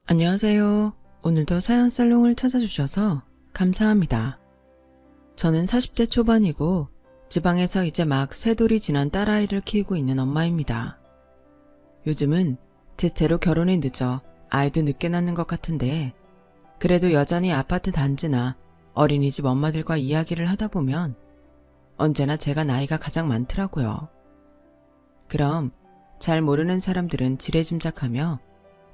안녕하세요. 오늘도 사연 살롱을 찾아주셔서 감사합니다. 저는 40대 초반이고 지방에서 이제 막 새돌이 지난 딸아이를 키우고 있는 엄마입니다. 요즘은 대체로 결혼이 늦어 아이도 늦게 낳는 것 같은데 그래도 여전히 아파트 단지나 어린이집 엄마들과 이야기를 하다 보면 언제나 제가 나이가 가장 많더라고요. 그럼 잘 모르는 사람들은 지레짐작하며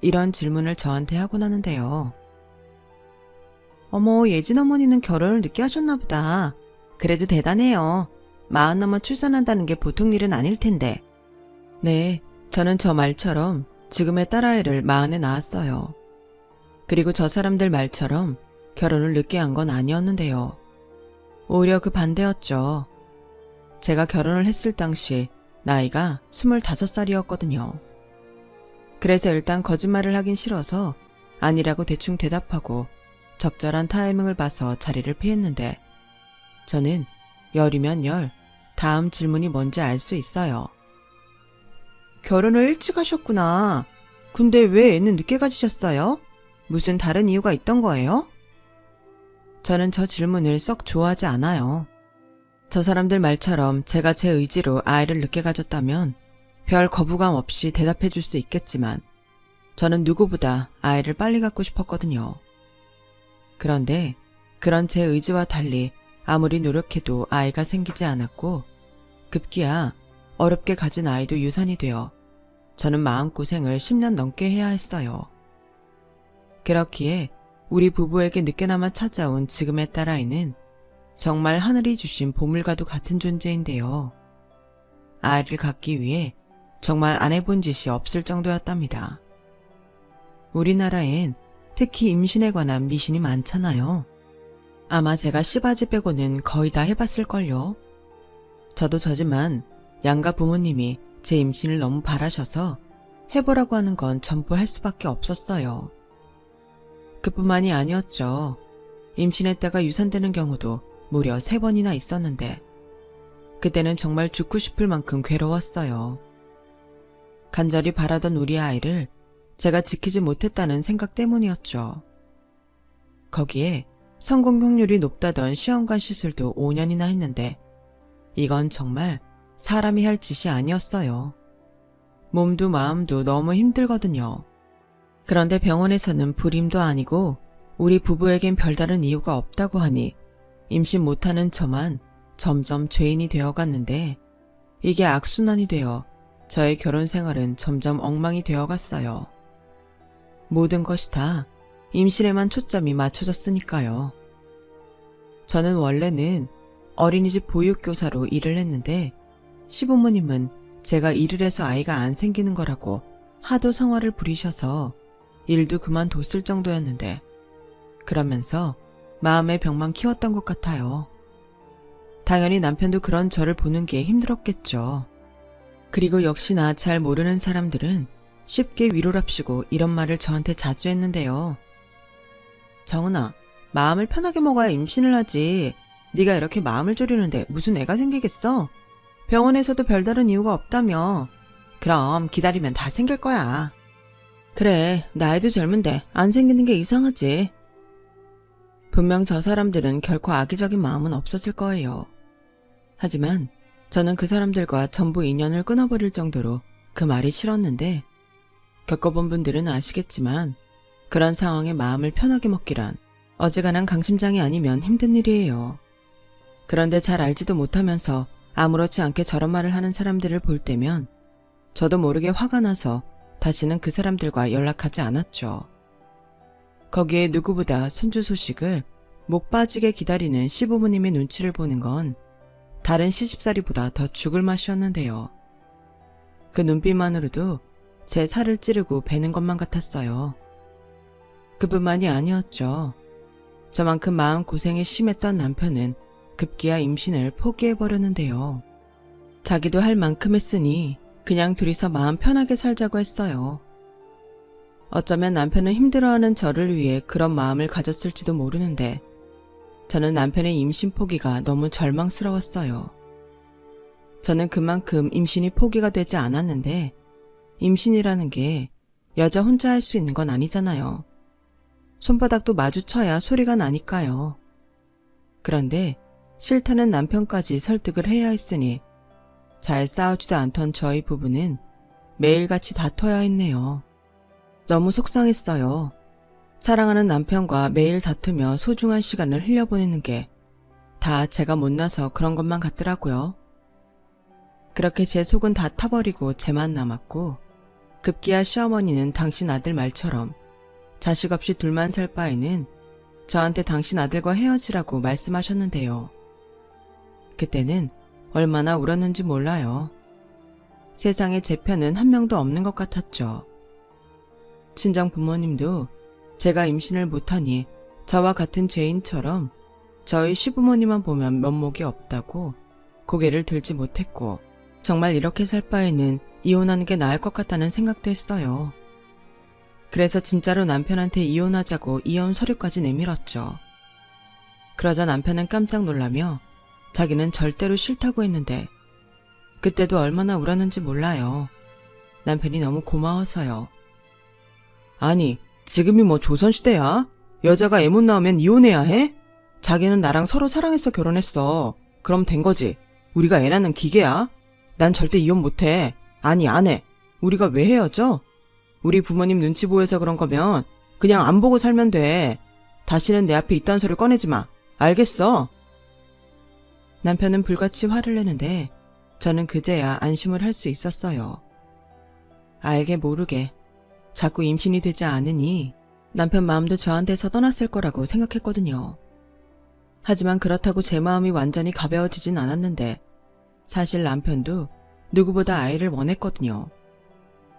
이런 질문을 저한테 하곤 하는데요. 어머, 예진 어머니는 결혼을 늦게 하셨나 보다. 그래도 대단해요. 40 넘어 출산한다는 게 보통 일은 아닐 텐데. 네, 저는 저 말처럼 지금의 딸아이를 40에 낳았어요. 그리고 저 사람들 말처럼 결혼을 늦게 한 건 아니었는데요. 오히려 그 반대였죠. 제가 결혼을 했을 당시 나이가 25살이었거든요. 그래서 일단 거짓말을 하긴 싫어서 아니라고 대충 대답하고 적절한 타이밍을 봐서 자리를 피했는데 저는 열이면 열, 다음 질문이 뭔지 알 수 있어요. 결혼을 일찍 하셨구나. 근데 왜 애는 늦게 가지셨어요? 무슨 다른 이유가 있던 거예요? 저는 저 질문을 썩 좋아하지 않아요. 저 사람들 말처럼 제가 제 의지로 아이를 늦게 가졌다면 별 거부감 없이 대답해 줄 수 있겠지만 저는 누구보다 아이를 빨리 갖고 싶었거든요. 그런데 그런 제 의지와 달리 아무리 노력해도 아이가 생기지 않았고 급기야 어렵게 가진 아이도 유산이 되어 저는 마음고생을 10년 넘게 해야 했어요. 그렇기에 우리 부부에게 늦게나마 찾아온 지금의 딸아이는 정말 하늘이 주신 보물과도 같은 존재인데요. 아이를 갖기 위해 정말 안 해본 짓이 없을 정도였답니다. 우리나라엔 특히 임신에 관한 미신이 많잖아요. 아마 제가 씨바지 빼고는 거의 다 해봤을걸요. 저도 저지만 양가 부모님이 제 임신을 너무 바라셔서 해보라고 하는 건 전부 할 수밖에 없었어요. 그뿐만이 아니었죠. 임신했다가 유산되는 경우도 무려 3번이나 있었는데 그때는 정말 죽고 싶을 만큼 괴로웠어요. 간절히 바라던 우리 아이를 제가 지키지 못했다는 생각 때문이었죠. 거기에 성공 확률이 높다던 시험관 시술도 5년이나 했는데 이건 정말 사람이 할 짓이 아니었어요. 몸도 마음도 너무 힘들거든요. 그런데 병원에서는 불임도 아니고 우리 부부에겐 별다른 이유가 없다고 하니 임신 못하는 저만 점점 죄인이 되어갔는데 이게 악순환이 되어 저의 결혼 생활은 점점 엉망이 되어갔어요. 모든 것이 다 임신에만 초점이 맞춰졌으니까요. 저는 원래는 어린이집 보육교사로 일을 했는데 시부모님은 제가 일을 해서 아이가 안 생기는 거라고 하도 성화를 부리셔서 일도 그만뒀을 정도였는데 그러면서 마음의 벽만 키웠던 것 같아요. 당연히 남편도 그런 저를 보는 게 힘들었겠죠. 그리고 역시나 잘 모르는 사람들은 쉽게 위로랍시고 이런 말을 저한테 자주 했는데요. 정은아, 마음을 편하게 먹어야 임신을 하지. 네가 이렇게 마음을 졸이는데 무슨 애가 생기겠어? 병원에서도 별다른 이유가 없다며. 그럼 기다리면 다 생길 거야. 그래, 나이도 젊은데 안 생기는 게 이상하지. 분명 저 사람들은 결코 악의적인 마음은 없었을 거예요. 하지만 저는 그 사람들과 전부 인연을 끊어버릴 정도로 그 말이 싫었는데 겪어본 분들은 아시겠지만 그런 상황에 마음을 편하게 먹기란 어지간한 강심장이 아니면 힘든 일이에요. 그런데 잘 알지도 못하면서 아무렇지 않게 저런 말을 하는 사람들을 볼 때면 저도 모르게 화가 나서 다시는 그 사람들과 연락하지 않았죠. 거기에 누구보다 손주 소식을 목 빠지게 기다리는 시부모님의 눈치를 보는 건 다른 시집살이보다 더 죽을 맛이었는데요. 그 눈빛만으로도 제 살을 찌르고 베는 것만 같았어요. 그뿐만이 아니었죠. 저만큼 마음고생이 심했던 남편은 급기야 임신을 포기해버렸는데요. 자기도 할 만큼 했으니 그냥 둘이서 마음 편하게 살자고 했어요. 어쩌면 남편은 힘들어하는 저를 위해 그런 마음을 가졌을지도 모르는데 저는 남편의 임신 포기가 너무 절망스러웠어요. 저는 그만큼 임신이 포기가 되지 않았는데 임신이라는 게 여자 혼자 할 수 있는 건 아니잖아요. 손바닥도 마주쳐야 소리가 나니까요. 그런데 싫다는 남편까지 설득을 해야 했으니 잘 싸우지도 않던 저희 부부는 매일같이 다퉈야 했네요. 너무 속상했어요. 사랑하는 남편과 매일 다투며 소중한 시간을 흘려보내는 게 다 제가 못나서 그런 것만 같더라고요. 그렇게 제 속은 다 타버리고 제만 남았고, 급기야 시어머니는 당신 아들 말처럼 자식 없이 둘만 살 바에는 저한테 당신 아들과 헤어지라고 말씀하셨는데요. 그때는 얼마나 울었는지 몰라요. 세상에 제 편은 한 명도 없는 것 같았죠. 친정 부모님도 제가 임신을 못하니 저와 같은 죄인처럼 저희 시부모님만 보면 면목이 없다고 고개를 들지 못했고, 정말 이렇게 살 바에는 이혼하는 게 나을 것 같다는 생각도 했어요. 그래서 진짜로 남편한테 이혼하자고 이혼 서류까지 내밀었죠. 그러자 남편은 깜짝 놀라며 자기는 절대로 싫다고 했는데, 그때도 얼마나 울었는지 몰라요. 남편이 너무 고마워서요. 아니, 지금이 뭐 조선시대야? 여자가 애 못 낳으면 이혼해야 해? 자기는 나랑 서로 사랑해서 결혼했어. 그럼 된 거지. 우리가 애 낳는 기계야? 난 절대 이혼 못해. 아니, 안 해. 우리가 왜 헤어져? 우리 부모님 눈치 보여서 그런 거면 그냥 안 보고 살면 돼. 다시는 내 앞에 이딴 소리 꺼내지 마. 알겠어? 남편은 불같이 화를 내는데 저는 그제야 안심을 할 수 있었어요. 알게 모르게 자꾸 임신이 되지 않으니 남편 마음도 저한테서 떠났을 거라고 생각했거든요. 하지만 그렇다고 제 마음이 완전히 가벼워지진 않았는데, 사실 남편도 누구보다 아이를 원했거든요.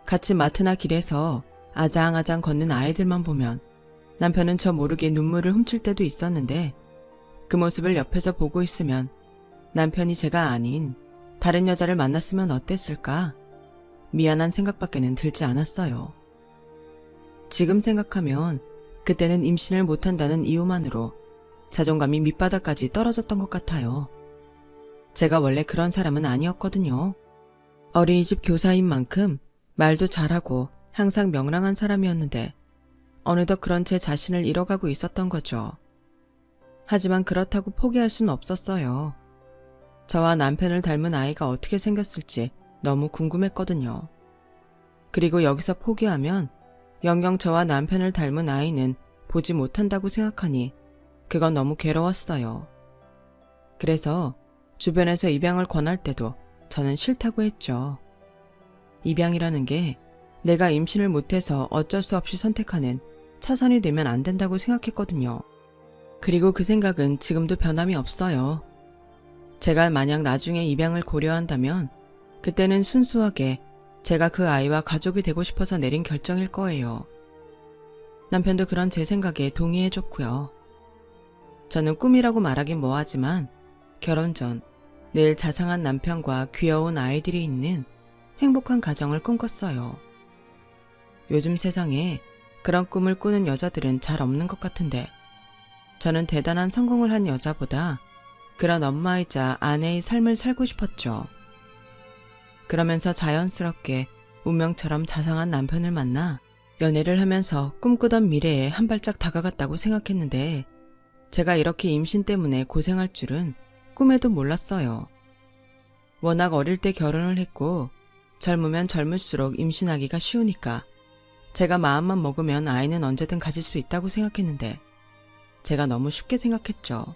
같이 마트나 길에서 아장아장 걷는 아이들만 보면 남편은 저 모르게 눈물을 훔칠 때도 있었는데, 그 모습을 옆에서 보고 있으면 남편이 제가 아닌 다른 여자를 만났으면 어땠을까? 미안한 생각밖에는 들지 않았어요. 지금 생각하면 그때는 임신을 못한다는 이유만으로 자존감이 밑바닥까지 떨어졌던 것 같아요. 제가 원래 그런 사람은 아니었거든요. 어린이집 교사인 만큼 말도 잘하고 항상 명랑한 사람이었는데 어느덧 그런 제 자신을 잃어가고 있었던 거죠. 하지만 그렇다고 포기할 순 없었어요. 저와 남편을 닮은 아이가 어떻게 생겼을지 너무 궁금했거든요. 그리고 여기서 포기하면 영영 저와 남편을 닮은 아이는 보지 못한다고 생각하니 그건 너무 괴로웠어요. 그래서 주변에서 입양을 권할 때도 저는 싫다고 했죠. 입양이라는 게 내가 임신을 못해서 어쩔 수 없이 선택하는 차선이 되면 안 된다고 생각했거든요. 그리고 그 생각은 지금도 변함이 없어요. 제가 만약 나중에 입양을 고려한다면 그때는 순수하게 제가 그 아이와 가족이 되고 싶어서 내린 결정일 거예요. 남편도 그런 제 생각에 동의해줬고요. 저는 꿈이라고 말하긴 뭐하지만 결혼 전 늘 자상한 남편과 귀여운 아이들이 있는 행복한 가정을 꿈꿨어요. 요즘 세상에 그런 꿈을 꾸는 여자들은 잘 없는 것 같은데, 저는 대단한 성공을 한 여자보다 그런 엄마이자 아내의 삶을 살고 싶었죠. 그러면서 자연스럽게 운명처럼 자상한 남편을 만나 연애를 하면서 꿈꾸던 미래에 한 발짝 다가갔다고 생각했는데, 제가 이렇게 임신 때문에 고생할 줄은 꿈에도 몰랐어요. 워낙 어릴 때 결혼을 했고 젊으면 젊을수록 임신하기가 쉬우니까 제가 마음만 먹으면 아이는 언제든 가질 수 있다고 생각했는데, 제가 너무 쉽게 생각했죠.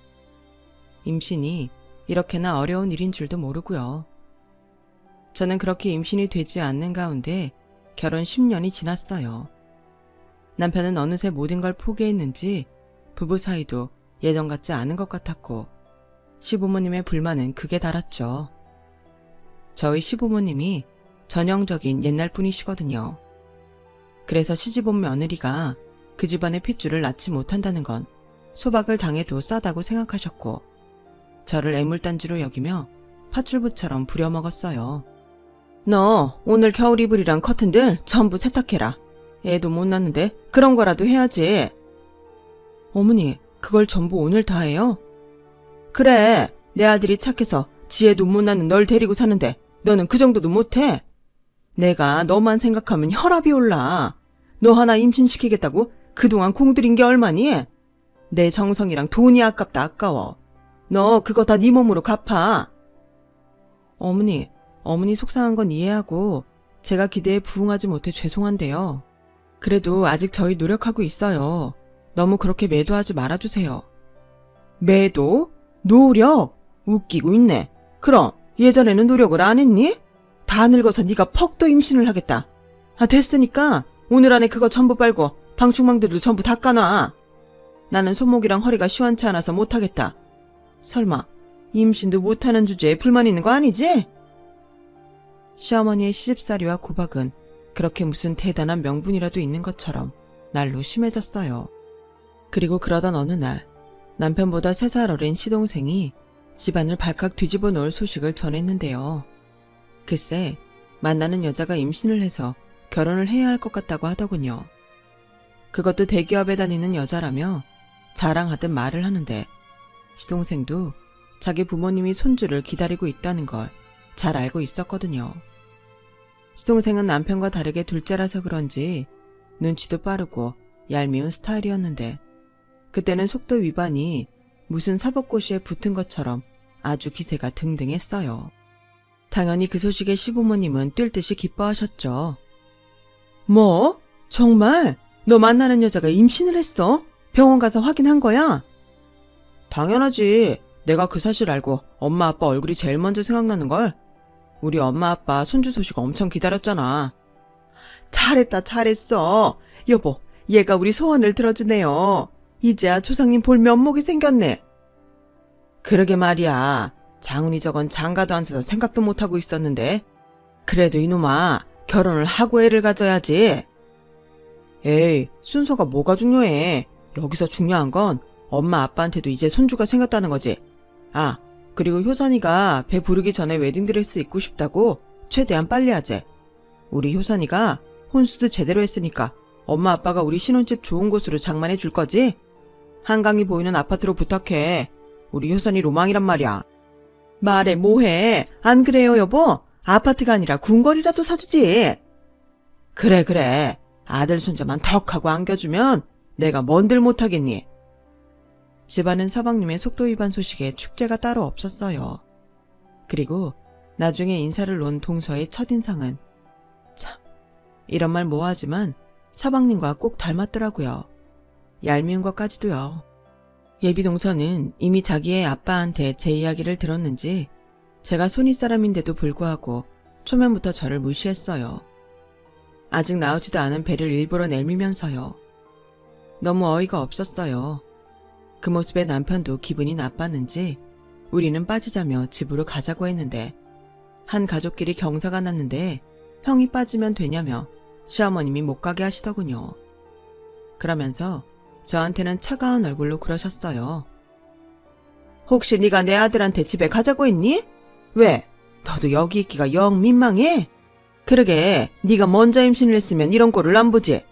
임신이 이렇게나 어려운 일인 줄도 모르고요. 저는 그렇게 임신이 되지 않는 가운데 결혼 10년이 지났어요. 남편은 어느새 모든 걸 포기했는지 부부 사이도 예전 같지 않은 것 같았고, 시부모님의 불만은 극에 달았죠. 저희 시부모님이 전형적인 옛날 분이시거든요. 그래서 시집온 며느리가 그 집안의 핏줄을 낳지 못한다는 건 소박을 당해도 싸다고 생각하셨고, 저를 애물단지로 여기며 파출부처럼 부려먹었어요. 너 오늘 겨울 이불이랑 커튼들 전부 세탁해라. 애도 못 낳는데 그런 거라도 해야지. 어머니, 그걸 전부 오늘 다 해요? 그래, 내 아들이 착해서 지 애도 못 낳는 널 데리고 사는데 너는 그 정도도 못해? 내가 너만 생각하면 혈압이 올라. 너 하나 임신시키겠다고 그동안 공들인 게 얼마니? 내 정성이랑 돈이 아깝다 아까워. 너 그거 다 네 몸으로 갚아. 어머니 속상한 건 이해하고 제가 기대에 부응하지 못해 죄송한데요. 그래도 아직 저희 노력하고 있어요. 너무 그렇게 매도하지 말아주세요. 매도? 노력? 웃기고 있네. 그럼 예전에는 노력을 안 했니? 다 늙어서 네가 퍽도 임신을 하겠다. 됐으니까 오늘 안에 그거 전부 빨고 방충망들도 전부 닦아놔. 나는 손목이랑 허리가 시원치 않아서 못하겠다. 설마 임신도 못하는 주제에 불만 있는 거 아니지? 시어머니의 시집살이와 구박은 그렇게 무슨 대단한 명분이라도 있는 것처럼 날로 심해졌어요. 그리고 그러던 어느 날 남편보다 3살 어린 시동생이 집안을 발칵 뒤집어 놓을 소식을 전했는데요. 글쎄 만나는 여자가 임신을 해서 결혼을 해야 할 것 같다고 하더군요. 그것도 대기업에 다니는 여자라며 자랑하듯 말을 하는데 시동생도 자기 부모님이 손주를 기다리고 있다는 걸 잘 알고 있었거든요. 시동생은 남편과 다르게 둘째라서 그런지 눈치도 빠르고 얄미운 스타일이었는데 그때는 속도 위반이 무슨 사법고시에 붙은 것처럼 아주 기세가 등등했어요. 당연히 그 소식에 시부모님은 뛸 듯이 기뻐하셨죠. 뭐? 정말? 너 만나는 여자가 임신을 했어? 병원 가서 확인한 거야? 당연하지. 내가 그 사실 알고 엄마 아빠 얼굴이 제일 먼저 생각나는걸. 우리 엄마 아빠 손주 소식 엄청 기다렸잖아. 잘했다 잘했어. 여보, 얘가 우리 소원을 들어주네요. 이제야 조상님 볼 면목이 생겼네. 그러게 말이야. 장훈이 저건 장가도 안 서서 생각도 못하고 있었는데. 그래도 이놈아, 결혼을 하고 애를 가져야지. 에이, 순서가 뭐가 중요해. 여기서 중요한 건 엄마 아빠한테도 이제 손주가 생겼다는 거지. 그리고 효선이가 배 부르기 전에 웨딩드레스 입고 싶다고 최대한 빨리 하재. 우리 효선이가 혼수도 제대로 했으니까 엄마 아빠가 우리 신혼집 좋은 곳으로 장만해 줄 거지? 한강이 보이는 아파트로 부탁해. 우리 효선이 로망이란 말이야. 말해 뭐해. 안 그래요 여보? 아파트가 아니라 궁궐이라도 사주지. 그래. 아들 손자만 턱하고 안겨주면 내가 뭔들 못하겠니? 집안은 서방님의 속도 위반 소식에 축제가 따로 없었어요. 그리고 나중에 인사를 놓은 동서의 첫인상은 참, 이런 말 뭐하지만 서방님과 꼭 닮았더라고요. 얄미운 것까지도요. 예비 동서는 이미 자기의 아빠한테 제 이야기를 들었는지 제가 손윗사람인데도 불구하고 초면부터 저를 무시했어요. 아직 나오지도 않은 배를 일부러 내밀면서요. 너무 어이가 없었어요. 그 모습에 남편도 기분이 나빴는지 우리는 빠지자며 집으로 가자고 했는데 한 가족끼리 경사가 났는데 형이 빠지면 되냐며 시어머님이 못 가게 하시더군요. 그러면서 저한테는 차가운 얼굴로 그러셨어요. 혹시 네가 내 아들한테 집에 가자고 했니? 왜? 너도 여기 있기가 영 민망해? 그러게 네가 먼저 임신을 했으면 이런 꼴을 안 보지.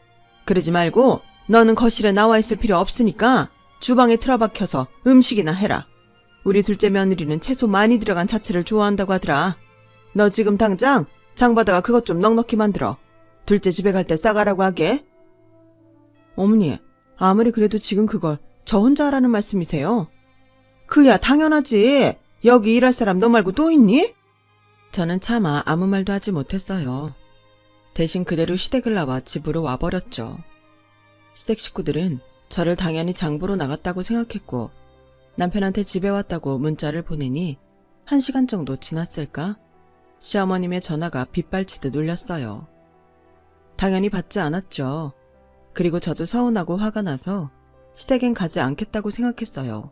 그러지 말고 너는 거실에 나와 있을 필요 없으니까 주방에 틀어박혀서 음식이나 해라. 우리 둘째 며느리는 채소 많이 들어간 잡채를 좋아한다고 하더라. 너 지금 당장 장바다가 그것 좀 넉넉히 만들어. 둘째 집에 갈 때 싸가라고 하게. 어머니, 아무리 그래도 지금 그걸 저 혼자 하라는 말씀이세요? 그야 당연하지. 여기 일할 사람 너 말고 또 있니? 저는 차마 아무 말도 하지 못했어요. 대신 그대로 시댁을 나와 집으로 와버렸죠. 시댁 식구들은 저를 당연히 장보러 나갔다고 생각했고 남편한테 집에 왔다고 문자를 보내니 1시간 정도 지났을까? 시어머님의 전화가 빗발치듯 울렸어요. 당연히 받지 않았죠. 그리고 저도 서운하고 화가 나서 시댁엔 가지 않겠다고 생각했어요.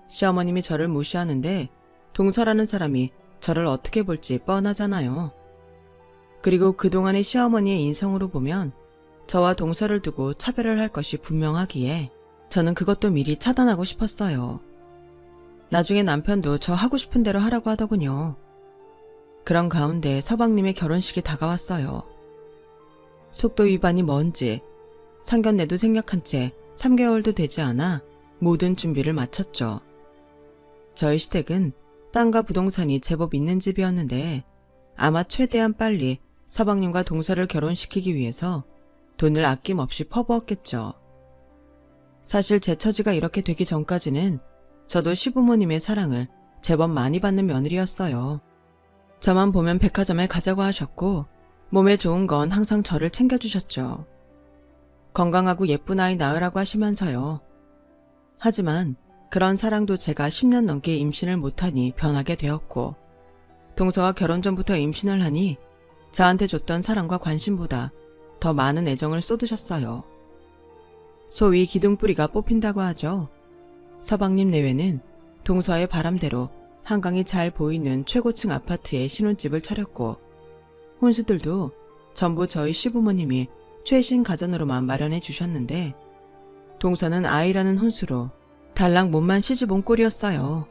시어머님이 저를 무시하는데 동서라는 사람이 저를 어떻게 볼지 뻔하잖아요. 그리고 그동안의 시어머니의 인성으로 보면 저와 동서를 두고 차별을 할 것이 분명하기에 저는 그것도 미리 차단하고 싶었어요. 나중에 남편도 저 하고 싶은 대로 하라고 하더군요. 그런 가운데 서방님의 결혼식이 다가왔어요. 속도 위반이 뭔지 상견례도 생략한 채 3개월도 되지 않아 모든 준비를 마쳤죠. 저희 시댁은 땅과 부동산이 제법 있는 집이었는데 아마 최대한 빨리 서방님과 동서를 결혼시키기 위해서 돈을 아낌없이 퍼부었겠죠. 사실 제 처지가 이렇게 되기 전까지는 저도 시부모님의 사랑을 제법 많이 받는 며느리였어요. 저만 보면 백화점에 가자고 하셨고 몸에 좋은 건 항상 저를 챙겨주셨죠. 건강하고 예쁜 아이 낳으라고 하시면서요. 하지만 그런 사랑도 제가 10년 넘게 임신을 못하니 변하게 되었고 동서가 결혼 전부터 임신을 하니 저한테 줬던 사랑과 관심보다 더 많은 애정을 쏟으셨어요. 소위 기둥뿌리가 뽑힌다고 하죠. 서방님 내외는 동서의 바람대로 한강이 잘 보이는 최고층 아파트에 신혼집을 차렸고 혼수들도 전부 저희 시부모님이 최신 가전으로만 마련해 주셨는데 동서는 아이라는 혼수로 달랑 몸만 시집온 꼴이었어요.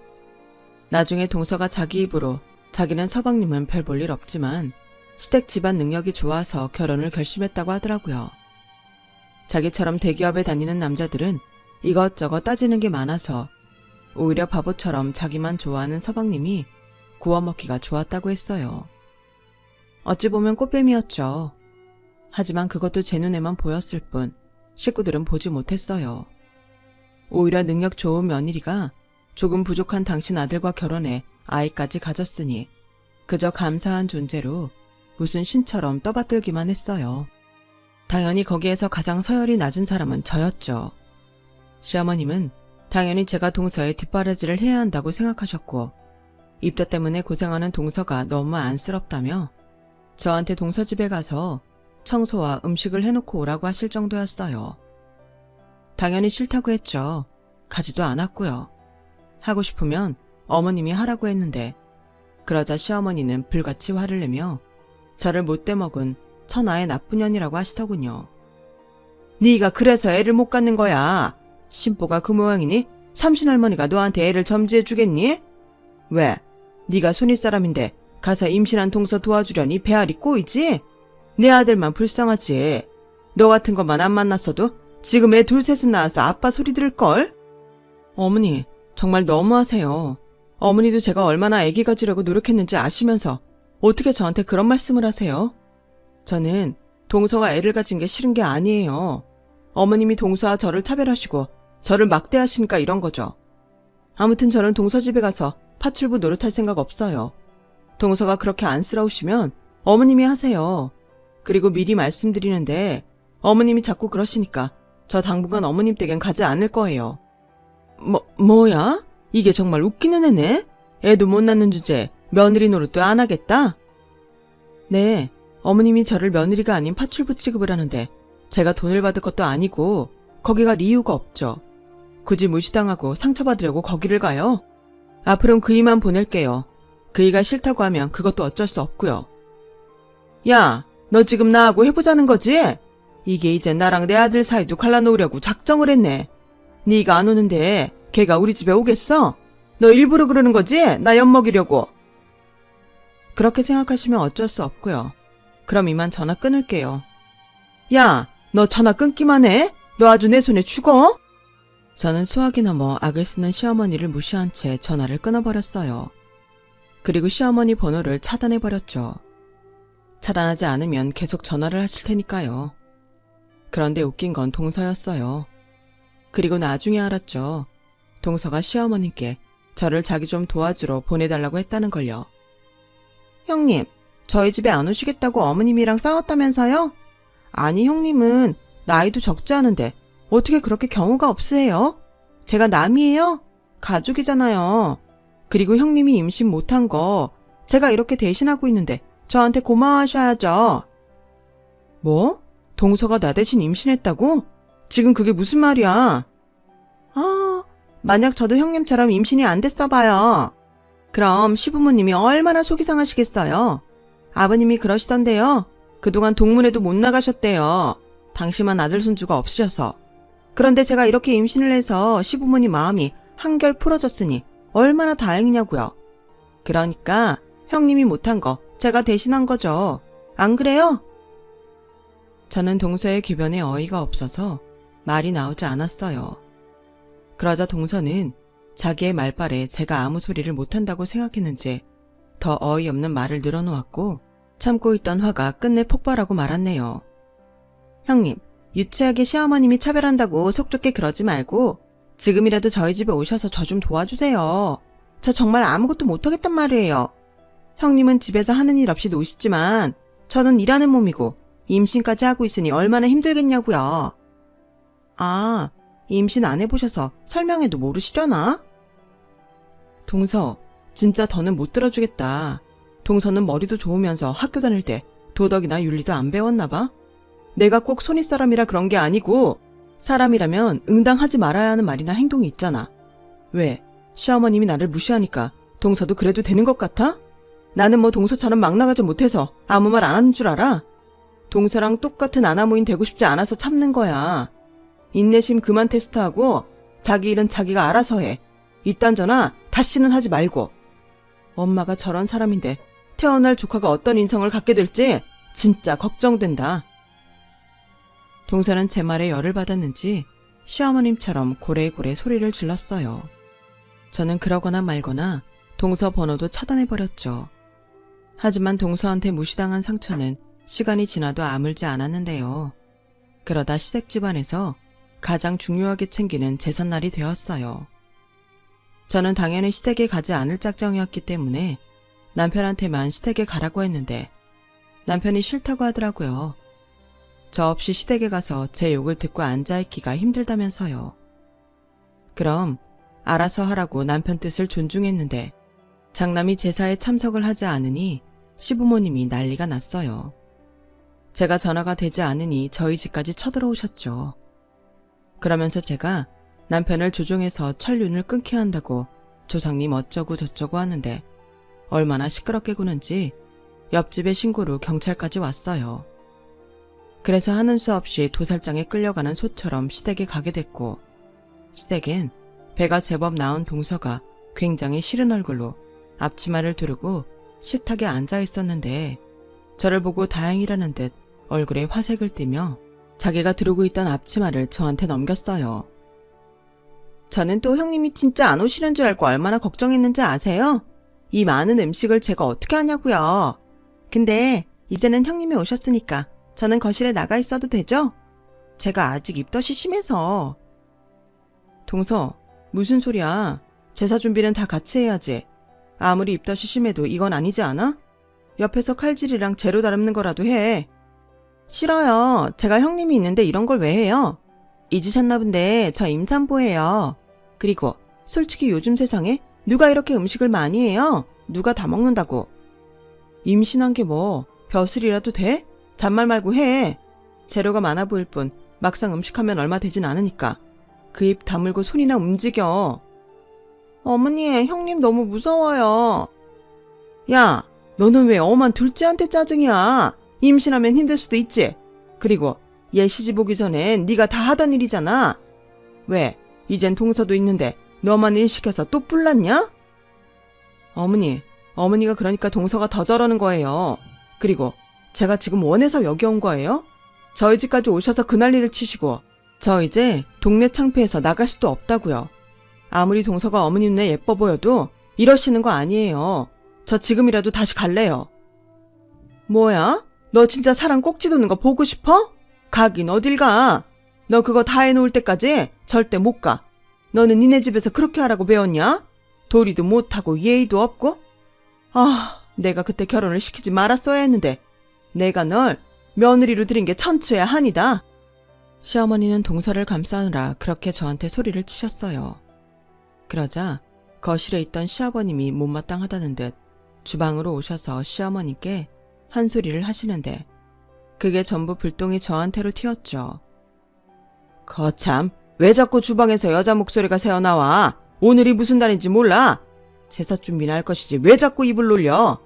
나중에 동서가 자기 입으로 자기는 서방님은 별 볼 일 없지만 시댁 집안 능력이 좋아서 결혼을 결심했다고 하더라고요. 자기처럼 대기업에 다니는 남자들은 이것저것 따지는 게 많아서 오히려 바보처럼 자기만 좋아하는 서방님이 구워먹기가 좋았다고 했어요. 어찌 보면 꽃뱀이었죠. 하지만 그것도 제 눈에만 보였을 뿐 식구들은 보지 못했어요. 오히려 능력 좋은 며느리가 조금 부족한 당신 아들과 결혼해 아이까지 가졌으니 그저 감사한 존재로 무슨 신처럼 떠받들기만 했어요. 당연히 거기에서 가장 서열이 낮은 사람은 저였죠. 시어머님은 당연히 제가 동서의 뒷바라지를 해야 한다고 생각하셨고 입덧 때문에 고생하는 동서가 너무 안쓰럽다며 저한테 동서 집에 가서 청소와 음식을 해놓고 오라고 하실 정도였어요. 당연히 싫다고 했죠. 가지도 않았고요. 하고 싶으면 어머님이 하라고 했는데 그러자 시어머니는 불같이 화를 내며 저를 못돼 먹은 천하의 나쁜 년이라고 하시더군요. 네가 그래서 애를 못 갖는 거야. 신보가 그 모양이니 삼신할머니가 너한테 애를 점지해 주겠니? 왜? 네가 손윗사람인데 가서 임신한 동서 도와주려니 배알이 꼬이지? 내 아들만 불쌍하지. 너 같은 것만 안 만났어도 지금 애 둘 셋은 낳아서 아빠 소리 들을걸? 어머니, 정말 너무하세요. 어머니도 제가 얼마나 애기 가지려고 노력했는지 아시면서 어떻게 저한테 그런 말씀을 하세요? 저는 동서가 애를 가진 게 싫은 게 아니에요. 어머님이 동서와 저를 차별하시고 저를 막대하시니까 이런 거죠. 아무튼 저는 동서 집에 가서 파출부 노릇할 생각 없어요. 동서가 그렇게 안쓰러우시면 어머님이 하세요. 그리고 미리 말씀드리는데 어머님이 자꾸 그러시니까 저 당분간 어머님 댁엔 가지 않을 거예요. 뭐야? 이게 정말 웃기는 애네? 애도 못 낳는 주제에 며느리 노릇도 안 하겠다? 네, 어머님이 저를 며느리가 아닌 파출부 취급을 하는데 제가 돈을 받을 것도 아니고 거기가 이유가 없죠. 굳이 무시당하고 상처받으려고 거기를 가요? 앞으로는 그이만 보낼게요. 그이가 싫다고 하면 그것도 어쩔 수 없고요. 야, 너 지금 나하고 해보자는 거지? 이게 이제 나랑 내 아들 사이도 갈라놓으려고 작정을 했네. 네가 안 오는데 걔가 우리 집에 오겠어? 너 일부러 그러는 거지? 나 엿먹이려고. 그렇게 생각하시면 어쩔 수 없고요. 그럼 이만 전화 끊을게요. 야, 너 전화 끊기만 해? 너 아주 내 손에 죽어? 저는 수학이 넘어 악을 쓰는 시어머니를 무시한 채 전화를 끊어버렸어요. 그리고 시어머니 번호를 차단해버렸죠. 차단하지 않으면 계속 전화를 하실 테니까요. 그런데 웃긴 건 동서였어요. 그리고 나중에 알았죠. 동서가 시어머님께 저를 자기 좀 도와주러 보내달라고 했다는 걸요. 형님, 저희 집에 안 오시겠다고 어머님이랑 싸웠다면서요? 아니, 형님은 나이도 적지 않은데 어떻게 그렇게 경우가 없으세요? 제가 남이에요? 가족이잖아요. 그리고 형님이 임신 못한 거 제가 이렇게 대신하고 있는데 저한테 고마워하셔야죠. 뭐? 동서가 나 대신 임신했다고? 지금 그게 무슨 말이야? 만약 저도 형님처럼 임신이 안 됐어 봐요. 그럼 시부모님이 얼마나 속이 상하시겠어요? 아버님이 그러시던데요. 그동안 동문회도 못 나가셨대요. 당시만 아들 손주가 없으셔서. 그런데 제가 이렇게 임신을 해서 시부모님 마음이 한결 풀어졌으니 얼마나 다행이냐고요. 그러니까 형님이 못한 거 제가 대신한 거죠. 안 그래요? 저는 동서의 궤변에 어이가 없어서 말이 나오지 않았어요. 그러자 동서는 자기의 말발에 제가 아무 소리를 못한다고 생각했는지 더 어이없는 말을 늘어놓았고 참고 있던 화가 끝내 폭발하고 말았네요. 형님, 유치하게 시어머님이 차별한다고 속 좁게 그러지 말고 지금이라도 저희 집에 오셔서 저 좀 도와주세요. 저 정말 아무것도 못하겠단 말이에요. 형님은 집에서 하는 일 없이 노시지만 저는 일하는 몸이고 임신까지 하고 있으니 얼마나 힘들겠냐고요. 아, 임신 안 해보셔서 설명해도 모르시려나? 동서, 진짜 더는 못 들어주겠다. 동서는 머리도 좋으면서 학교 다닐 때 도덕이나 윤리도 안 배웠나 봐? 내가 꼭 손윗사람이라 그런 게 아니고 사람이라면 응당하지 말아야 하는 말이나 행동이 있잖아. 왜? 시어머님이 나를 무시하니까 동서도 그래도 되는 것 같아? 나는 뭐 동서처럼 막 나가지 못해서 아무 말 안 하는 줄 알아? 동서랑 똑같은 아나무인 되고 싶지 않아서 참는 거야. 인내심 그만 테스트하고 자기 일은 자기가 알아서 해. 이딴 전화 다시는 하지 말고. 엄마가 저런 사람인데 태어날 조카가 어떤 인성을 갖게 될지 진짜 걱정된다. 동서는 제 말에 열을 받았는지 시어머님처럼 고래고래 소리를 질렀어요. 저는 그러거나 말거나 동서 번호도 차단해버렸죠. 하지만 동서한테 무시당한 상처는 시간이 지나도 아물지 않았는데요. 그러다 시댁 집안에서 가장 중요하게 챙기는 제삿날이 되었어요. 저는 당연히 시댁에 가지 않을 작정이었기 때문에 남편한테만 시댁에 가라고 했는데 남편이 싫다고 하더라고요. 저 없이 시댁에 가서 제 욕을 듣고 앉아있기가 힘들다면서요. 그럼 알아서 하라고 남편 뜻을 존중했는데 장남이 제사에 참석을 하지 않으니 시부모님이 난리가 났어요. 제가 전화가 되지 않으니 저희 집까지 쳐들어오셨죠. 그러면서 제가 남편을 조종해서 천륜을 끊게 한다고 조상님 어쩌고 저쩌고 하는데 얼마나 시끄럽게 구는지 옆집에 신고로 경찰까지 왔어요. 그래서 하는 수 없이 도살장에 끌려가는 소처럼 시댁에 가게 됐고 시댁엔 배가 제법 나온 동서가 굉장히 싫은 얼굴로 앞치마를 두르고 식탁에 앉아 있었는데 저를 보고 다행이라는 듯 얼굴에 화색을 띠며 자기가 두르고 있던 앞치마를 저한테 넘겼어요. 저는 또 형님이 진짜 안 오시는 줄 알고 얼마나 걱정했는지 아세요? 이 많은 음식을 제가 어떻게 하냐고요. 근데 이제는 형님이 오셨으니까 저는 거실에 나가 있어도 되죠? 제가 아직 입덧이 심해서. 동서, 무슨 소리야. 제사 준비는 다 같이 해야지. 아무리 입덧이 심해도 이건 아니지 않아? 옆에서 칼질이랑 재료 다듬는 거라도 해. 싫어요. 제가 형님이 있는데 이런 걸 왜 해요? 잊으셨나 본데 저 임산부예요. 그리고 솔직히 요즘 세상에 누가 이렇게 음식을 많이 해요? 누가 다 먹는다고. 임신한 게 뭐 벼슬이라도 돼? 잔말 말고 해. 재료가 많아 보일 뿐 막상 음식하면 얼마 되진 않으니까. 그 입 다물고 손이나 움직여. 어머니, 형님 너무 무서워요. 야, 너는 왜 엄한 둘째한테 짜증이야? 임신하면 힘들 수도 있지. 그리고 얘 시집 오기 전엔 네가 다 하던 일이잖아. 왜? 이젠 동서도 있는데 너만 일 시켜서 또 뿔났냐? 어머니가 그러니까 동서가 더 저러는 거예요. 그리고 제가 지금 원해서 여기 온 거예요? 저희 집까지 오셔서 그 난리를 치시고 저 이제 동네 창피해서 나갈 수도 없다고요. 아무리 동서가 어머니 눈에 예뻐 보여도 이러시는 거 아니에요. 저 지금이라도 다시 갈래요. 뭐야? 너 진짜 사람 꼭지 도는 거 보고 싶어? 가긴 어딜 가. 너 그거 다 해놓을 때까지 절대 못 가. 너는 니네 집에서 그렇게 하라고 배웠냐? 도리도 못하고 예의도 없고? 아, 내가 그때 결혼을 시키지 말았어야 했는데 내가 널 며느리로 들인 게 천추의 한이다. 시어머니는 동서를 감싸느라 그렇게 저한테 소리를 치셨어요. 그러자 거실에 있던 시아버님이 못마땅하다는 듯 주방으로 오셔서 시어머니께 한 소리를 하시는데 그게 전부 불똥이 저한테로 튀었죠. 거참, 왜 자꾸 주방에서 여자 목소리가 새어나와? 오늘이 무슨 날인지 몰라? 제사 준비나 할 것이지 왜 자꾸 입을 놀려?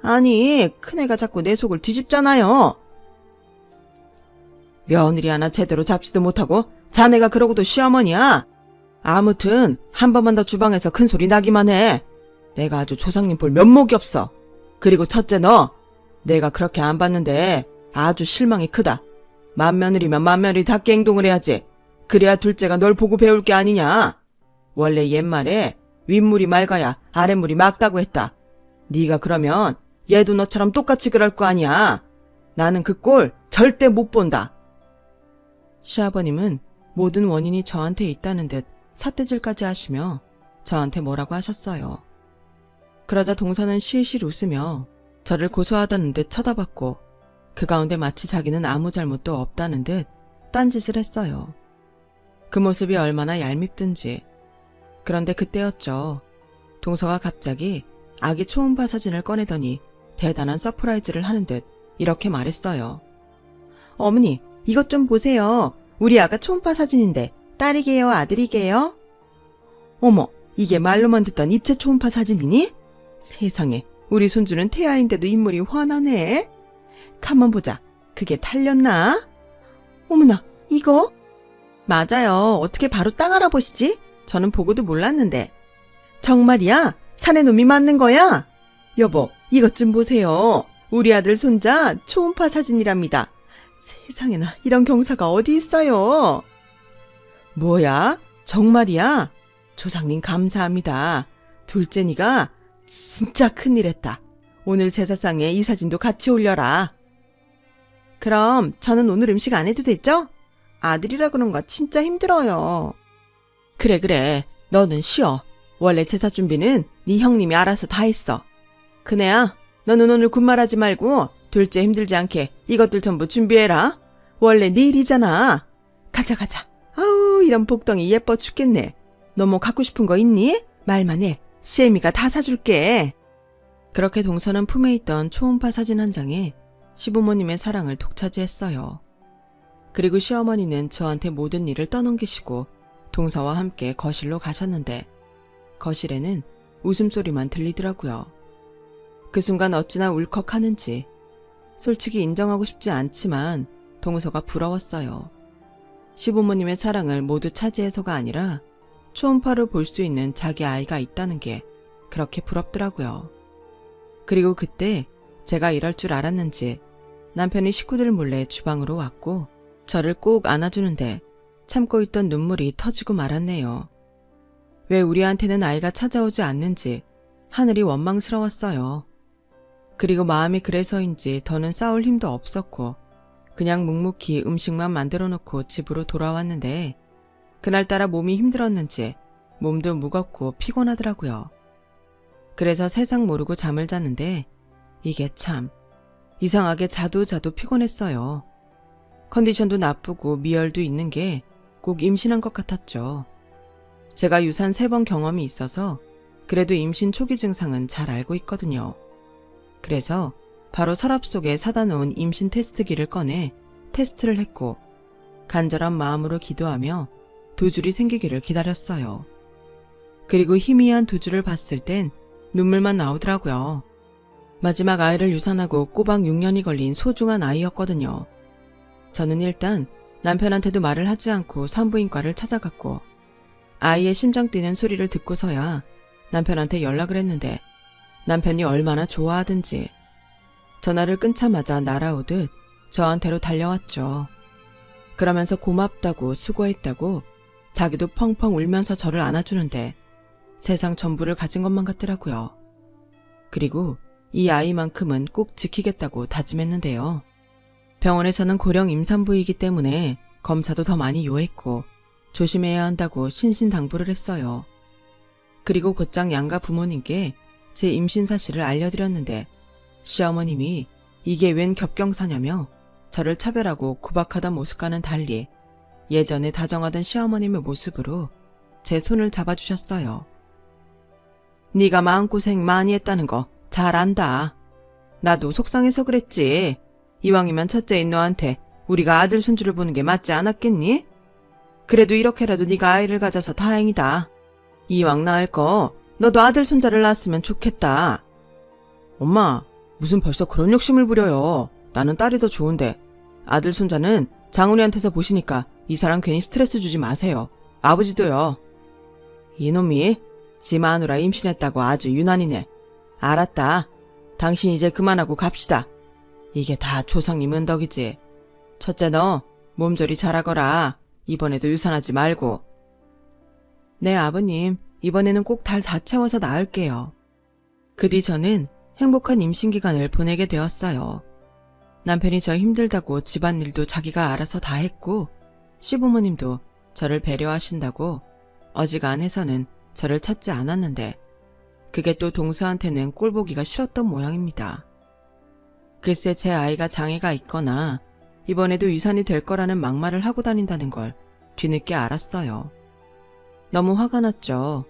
아니, 큰애가 자꾸 내 속을 뒤집잖아요. 며느리 하나 제대로 잡지도 못하고 자네가 그러고도 시어머니야? 아무튼 한 번만 더 주방에서 큰 소리 나기만 해. 내가 아주 조상님 볼 면목이 없어. 그리고 첫째 너, 내가 그렇게 안 봤는데 아주 실망이 크다. 맏며느리면 맏며느리답게 행동을 해야지. 그래야 둘째가 널 보고 배울 게 아니냐. 원래 옛말에 윗물이 맑아야 아랫물이 맑다고 했다. 네가 그러면 얘도 너처럼 똑같이 그럴 거 아니야. 나는 그 꼴 절대 못 본다. 시아버님은 모든 원인이 저한테 있다는 듯 삿대질까지 하시며 저한테 뭐라고 하셨어요. 그러자 동서는 실실 웃으며 저를 고소하다는 듯 쳐다봤고 그 가운데 마치 자기는 아무 잘못도 없다는 듯 딴짓을 했어요. 그 모습이 얼마나 얄밉든지. 그런데 그때였죠. 동서가 갑자기 아기 초음파 사진을 꺼내더니 대단한 서프라이즈를 하는 듯 이렇게 말했어요. 어머니, 이것 좀 보세요. 우리 아가 초음파 사진인데 딸이게요, 아들이게요? 어머, 이게 말로만 듣던 입체 초음파 사진이니? 세상에, 우리 손주는 태아인데도 인물이 환하네. 가만 보자. 그게 탈렸나? 어머나, 이거? 맞아요. 어떻게 바로 땅 알아보시지? 저는 보고도 몰랐는데. 정말이야? 사내 놈이 맞는 거야? 여보, 이것 좀 보세요. 우리 아들 손자 초음파 사진이랍니다. 세상에나 이런 경사가 어디 있어요? 뭐야? 정말이야? 조상님 감사합니다. 둘째니가 진짜 큰일 했다. 오늘 제사상에 이 사진도 같이 올려라. 그럼 저는 오늘 음식 안 해도 됐죠? 아들이라 그런가 진짜 힘들어요. 그래. 너는 쉬어. 원래 제사 준비는 네 형님이 알아서 다 했어. 그네야, 너는 오늘 군말하지 말고 둘째 힘들지 않게 이것들 전부 준비해라. 원래 내일이잖아. 가자. 아우, 이런 복덩이 예뻐 죽겠네. 너 뭐 갖고 싶은 거 있니? 말만 해. 시애미가 다 사줄게. 그렇게 동서는 품에 있던 초음파 사진 한 장에 시부모님의 사랑을 독차지했어요. 그리고 시어머니는 저한테 모든 일을 떠넘기시고 동서와 함께 거실로 가셨는데 거실에는 웃음소리만 들리더라고요. 그 순간 어찌나 울컥하는지. 솔직히 인정하고 싶지 않지만 동서가 부러웠어요. 시부모님의 사랑을 모두 차지해서가 아니라 초음파를 볼 수 있는 자기 아이가 있다는 게 그렇게 부럽더라고요. 그리고 그때 제가 이럴 줄 알았는지 남편이 식구들 몰래 주방으로 왔고 저를 꼭 안아주는데 참고 있던 눈물이 터지고 말았네요. 왜 우리한테는 아이가 찾아오지 않는지 하늘이 원망스러웠어요. 그리고 마음이 그래서인지 더는 싸울 힘도 없었고 그냥 묵묵히 음식만 만들어 놓고 집으로 돌아왔는데 그날따라 몸이 힘들었는지 몸도 무겁고 피곤하더라고요. 그래서 세상 모르고 잠을 잤는데 이게 참 이상하게 자도 피곤했어요. 컨디션도 나쁘고 미열도 있는 게 꼭 임신한 것 같았죠. 제가 유산 3번 경험이 있어서 그래도 임신 초기 증상은 잘 알고 있거든요. 그래서 바로 서랍 속에 사다 놓은 임신 테스트기를 꺼내 테스트를 했고 간절한 마음으로 기도하며 2줄이 생기기를 기다렸어요. 그리고 희미한 2줄을 봤을 땐 눈물만 나오더라고요. 마지막 아이를 유산하고 꼬박 6년이 걸린 소중한 아이였거든요. 저는 일단 남편한테도 말을 하지 않고 산부인과를 찾아갔고 아이의 심장 뛰는 소리를 듣고서야 남편한테 연락을 했는데 남편이 얼마나 좋아하든지 전화를 끊자마자 날아오듯 저한테로 달려왔죠. 그러면서 고맙다고 수고했다고 자기도 펑펑 울면서 저를 안아주는데 세상 전부를 가진 것만 같더라고요. 그리고 이 아이만큼은 꼭 지키겠다고 다짐했는데요. 병원에서는 고령 임산부이기 때문에 검사도 더 많이 요했고 조심해야 한다고 신신당부를 했어요. 그리고 곧장 양가 부모님께 제 임신 사실을 알려드렸는데 시어머님이 이게 웬 겹경사냐며 저를 차별하고 구박하던 모습과는 달리 예전에 다정하던 시어머님의 모습으로 제 손을 잡아주셨어요. 네가 마음고생 많이 했다는 거 잘 안다. 나도 속상해서 그랬지. 이왕이면 첫째인 너한테 우리가 아들 손주를 보는 게 맞지 않았겠니? 그래도 이렇게라도 네가 아이를 가져서 다행이다. 이왕 낳을 거 너도 아들 손자를 낳았으면 좋겠다. 엄마, 무슨 벌써 그런 욕심을 부려요. 나는 딸이 더 좋은데. 아들 손자는 장훈이한테서 보시니까 이 사람 괜히 스트레스 주지 마세요. 아버지도요. 이놈이 지 마누라 임신했다고 아주 유난이네. 알았다. 당신 이제 그만하고 갑시다. 이게 다 조상님 은덕이지. 첫째 너 몸조리 잘하거라. 이번에도 유산하지 말고. 네 아버님, 이번에는 꼭 달 다 채워서 낳을게요. 그 뒤 저는 행복한 임신기간을 보내게 되었어요. 남편이 저 힘들다고 집안일도 자기가 알아서 다 했고 시부모님도 저를 배려하신다고 어지간해서는 저를 찾지 않았는데 그게 또 동서한테는 꼴보기가 싫었던 모양입니다. 글쎄 제 아이가 장애가 있거나 이번에도 유산이 될 거라는 막말을 하고 다닌다는 걸 뒤늦게 알았어요. 너무 화가 났죠.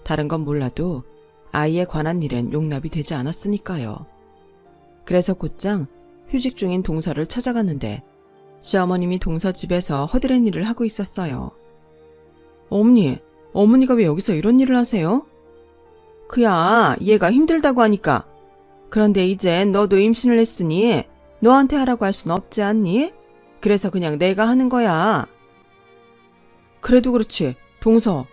다른 건 몰라도 아이에 관한 일엔 용납이 되지 않았으니까요. 그래서 곧장 휴직 중인 동서를 찾아갔는데 시어머님이 동서 집에서 허드렛 일을 하고 있었어요. 어머니가 왜 여기서 이런 일을 하세요? 그야 얘가 힘들다고 하니까. 그런데 이젠 너도 임신을 했으니 너한테 하라고 할 순 없지 않니? 그래서 그냥 내가 하는 거야. 그래도 그렇지. 동서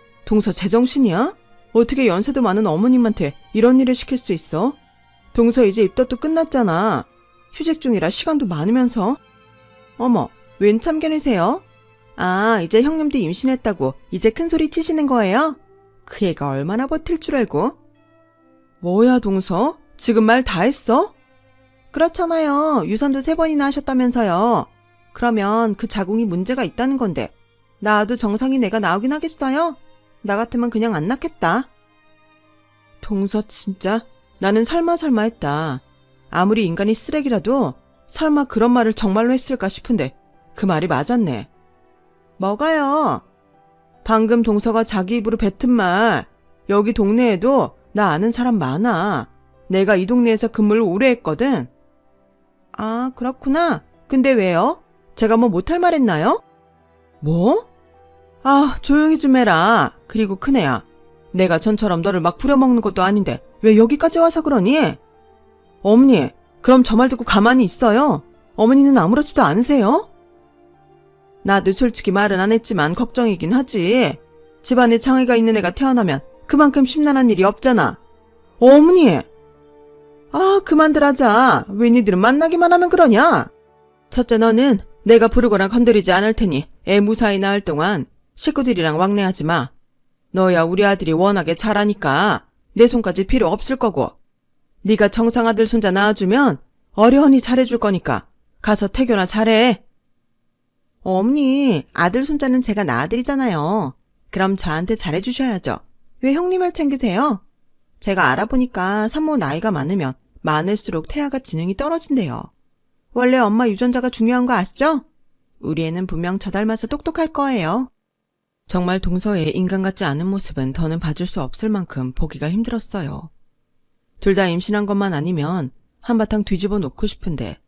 제정신이야? 어떻게 연세도 많은 어머님한테 이런 일을 시킬 수 있어? 동서 이제 입덧도 끝났잖아. 휴직 중이라 시간도 많으면서. 어머, 웬 참견이세요? 아, 이제 형님도 임신했다고 이제 큰 소리 치시는 거예요? 그 애가 얼마나 버틸 줄 알고? 뭐야 동서? 지금 말 다 했어? 그렇잖아요. 유산도 3번이나 하셨다면서요. 그러면 그 자궁이 문제가 있다는 건데 나도 정상인 애가 나오긴 하겠어요? 나 같으면 그냥 안 낳겠다. 동서 진짜 나는 설마 했다. 아무리 인간이 쓰레기라도 설마 그런 말을 정말로 했을까 싶은데 그 말이 맞았네. 뭐가요? 방금 동서가 자기 입으로 뱉은 말. 여기 동네에도 나 아는 사람 많아. 내가 이 동네에서 근무를 오래 했거든. 아, 그렇구나. 근데 왜요? 제가 뭐 못할 말 했나요? 뭐? 아, 조용히 좀 해라. 그리고 큰애야. 내가 전처럼 너를 막 부려먹는 것도 아닌데 왜 여기까지 와서 그러니? 어머니, 그럼 저 말 듣고 가만히 있어요? 어머니는 아무렇지도 않으세요? 나도 솔직히 말은 안 했지만 걱정이긴 하지. 집안에 장애가 있는 애가 태어나면 그만큼 심란한 일이 없잖아. 어머니! 아, 그만들 하자. 왜 니들은 만나기만 하면 그러냐? 첫째 너는 내가 부르거나 건드리지 않을 테니 애 무사히 낳을 동안 식구들이랑 왕래하지 마. 너야 우리 아들이 워낙에 잘하니까 내 손까지 필요 없을 거고. 네가 정상 아들 손자 낳아주면 어련히 잘해줄 거니까 가서 태교나 잘해. 어머니, 아들 손자는 제가 낳아드리잖아요. 그럼 저한테 잘해주셔야죠. 왜 형님을 챙기세요? 제가 알아보니까 산모 나이가 많으면 많을수록 태아가 지능이 떨어진대요. 원래 엄마 유전자가 중요한 거 아시죠? 우리 애는 분명 저 닮아서 똑똑할 거예요. 정말 동서의 인간 같지 않은 모습은 더는 봐줄 수 없을 만큼 보기가 힘들었어요. 둘 다 임신한 것만 아니면 한바탕 뒤집어 놓고 싶은데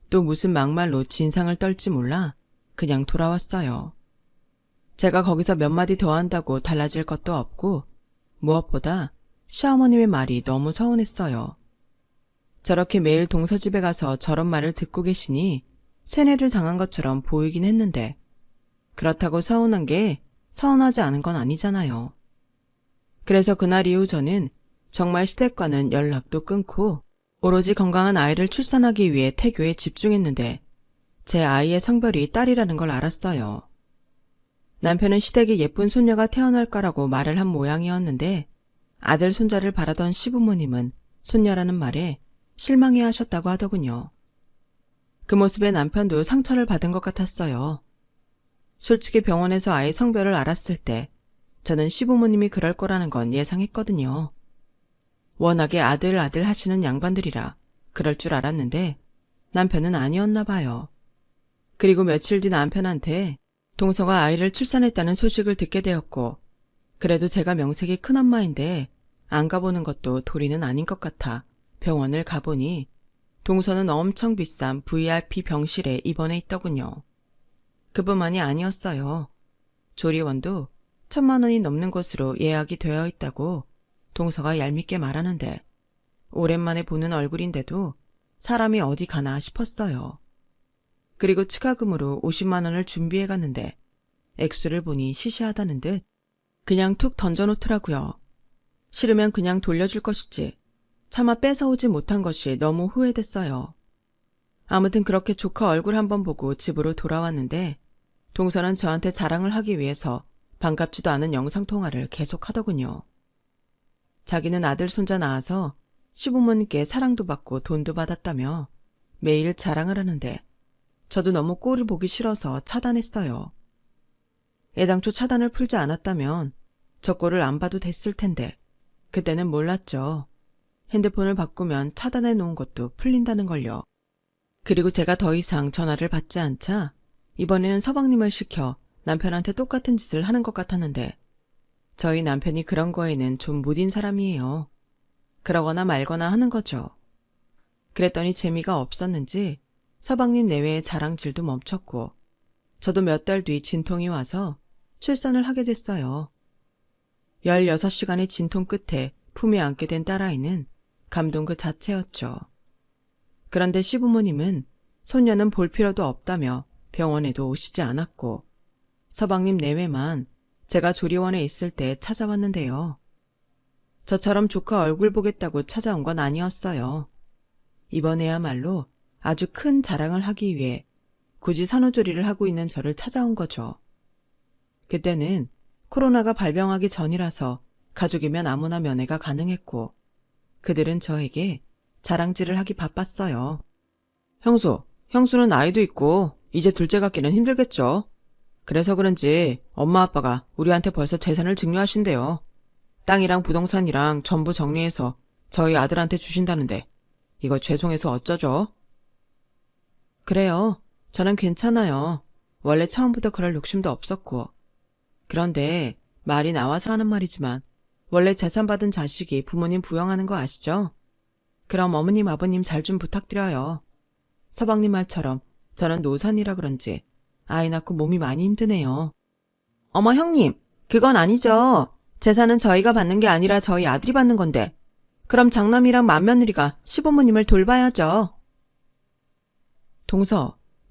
또 무슨 막말로 진상을 떨지 몰라 그냥 돌아왔어요. 제가 거기서 몇 마디 더 한다고 달라질 것도 없고 무엇보다 시어머님의 말이 너무 서운했어요. 저렇게 매일 동서 집에 가서 저런 말을 듣고 계시니 세뇌를 당한 것처럼 보이긴 했는데 그렇다고 서운한 게 서운하지 않은 건 아니잖아요. 그래서 그날 이후 저는 정말 시댁과는 연락도 끊고 오로지 건강한 아이를 출산하기 위해 태교에 집중했는데 제 아이의 성별이 딸이라는 걸 알았어요. 남편은 시댁에 예쁜 손녀가 태어날 거라고 말을 한 모양이었는데 아들 손자를 바라던 시부모님은 손녀라는 말에 실망해 하셨다고 하더군요. 그 모습에 남편도 상처를 받은 것 같았어요. 솔직히 병원에서 아이 성별을 알았을 때 저는 시부모님이 그럴 거라는 건 예상했거든요. 워낙에 아들 하시는 양반들이라 그럴 줄 알았는데 남편은 아니었나 봐요. 그리고 며칠 뒤 남편한테 동서가 아이를 출산했다는 소식을 듣게 되었고 그래도 제가 명색이 큰엄마인데 안 가보는 것도 도리는 아닌 것 같아 병원을 가보니 동서는 엄청 비싼 VIP 병실에 입원해 있더군요. 그뿐만이 아니었어요. 조리원도 1,000만 원이 넘는 곳으로 예약이 되어 있다고 동서가 얄밉게 말하는데 오랜만에 보는 얼굴인데도 사람이 어디 가나 싶었어요. 그리고 추가금으로 50만 원을 준비해 갔는데 액수를 보니 시시하다는 듯 그냥 툭 던져놓더라고요. 싫으면 그냥 돌려줄 것이지 차마 뺏어오지 못한 것이 너무 후회됐어요. 아무튼 그렇게 조카 얼굴 한번 보고 집으로 돌아왔는데 동서는 저한테 자랑을 하기 위해서 반갑지도 않은 영상통화를 계속하더군요. 자기는 아들 손자 낳아서 시부모님께 사랑도 받고 돈도 받았다며 매일 자랑을 하는데 저도 너무 꼴을 보기 싫어서 차단했어요. 애당초 차단을 풀지 않았다면 저 꼴을 안 봐도 됐을 텐데 그때는 몰랐죠. 핸드폰을 바꾸면 차단해 놓은 것도 풀린다는 걸요. 그리고 제가 더 이상 전화를 받지 않자 이번에는 서방님을 시켜 남편한테 똑같은 짓을 하는 것 같았는데 저희 남편이 그런 거에는 좀 무딘 사람이에요. 그러거나 말거나 하는 거죠. 그랬더니 재미가 없었는지 서방님 내외의 자랑질도 멈췄고 저도 몇 달 뒤 진통이 와서 출산을 하게 됐어요. 16시간의 진통 끝에 품에 안게 된 딸아이는 감동 그 자체였죠. 그런데 시부모님은 손녀는 볼 필요도 없다며 병원에도 오시지 않았고 서방님 내외만 제가 조리원에 있을 때 찾아왔는데요. 저처럼 조카 얼굴 보겠다고 찾아온 건 아니었어요. 이번에야말로 아주 큰 자랑을 하기 위해 굳이 산후조리를 하고 있는 저를 찾아온 거죠. 그때는 코로나가 발병하기 전이라서 가족이면 아무나 면회가 가능했고 그들은 저에게 자랑질을 하기 바빴어요. 형수는 아이도 있고 이제 둘째 갖기는 힘들겠죠. 그래서 그런지 엄마 아빠가 우리한테 벌써 재산을 증여하신대요. 땅이랑 부동산이랑 전부 정리해서 저희 아들한테 주신다는데 이거 죄송해서 어쩌죠? 그래요. 저는 괜찮아요. 원래 처음부터 그럴 욕심도 없었고. 그런데 말이 나와서 하는 말이지만 원래 재산 받은 자식이 부모님 부양하는 거 아시죠? 그럼 어머님 아버님 잘 좀 부탁드려요. 서방님 말처럼 저는 노산이라 그런지 아이 낳고 몸이 많이 힘드네요. 어머 형님, 그건 아니죠. 재산은 저희가 받는 게 아니라 저희 아들이 받는 건데 그럼 장남이랑 맏며느리가 시부모님을 돌봐야죠.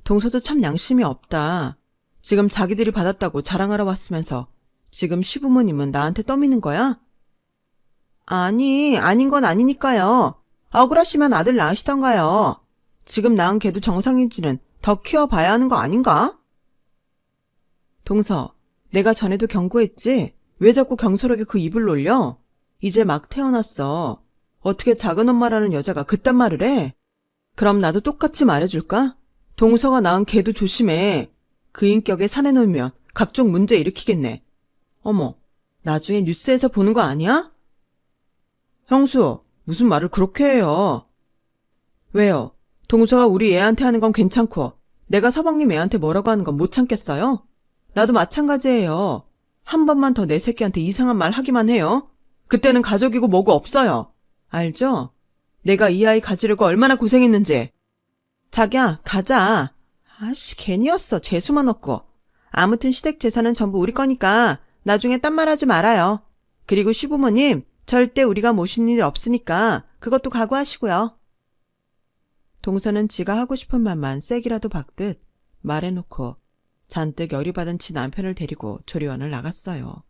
동서도 참 양심이 없다. 지금 자기들이 받았다고 자랑하러 왔으면서 지금 시부모님은 나한테 떠미는 거야? 아닌 건 아니니까요. 억울하시면 아들 낳으시던가요. 지금 낳은 걔도 정상인지는 더 키워봐야 하는 거 아닌가? 동서, 내가 전에도 경고했지? 왜 자꾸 경솔하게 그 입을 놀려? 이제 막 태어났어. 어떻게 작은 엄마라는 여자가 그딴 말을 해? 그럼 나도 똑같이 말해줄까? 동서가 낳은 걔도 조심해. 그 인격에 사내 놓으면 각종 문제 일으키겠네. 어머, 나중에 뉴스에서 보는 거 아니야? 형수, 무슨 말을 그렇게 해요? 왜요? 동서가 우리 애한테 하는 건 괜찮고 내가 서방님 애한테 뭐라고 하는 건 못 참겠어요? 나도 마찬가지예요. 한 번만 더 내 새끼한테 이상한 말 하기만 해요. 그때는 가족이고 뭐고 없어요. 알죠? 내가 이 아이 가지려고 얼마나 고생했는지. 자기야, 가자. 아씨, 괜히였어. 재수만 없고. 아무튼 시댁 재산은 전부 우리 거니까 나중에 딴 말하지 말아요. 그리고 시부모님, 절대 우리가 모시는 일 없으니까 그것도 각오하시고요. 동서는 지가 하고 싶은 말만 쐐기라도 박듯 말해놓고 잔뜩 열이 받은 지 남편을 데리고 조리원을 나갔어요.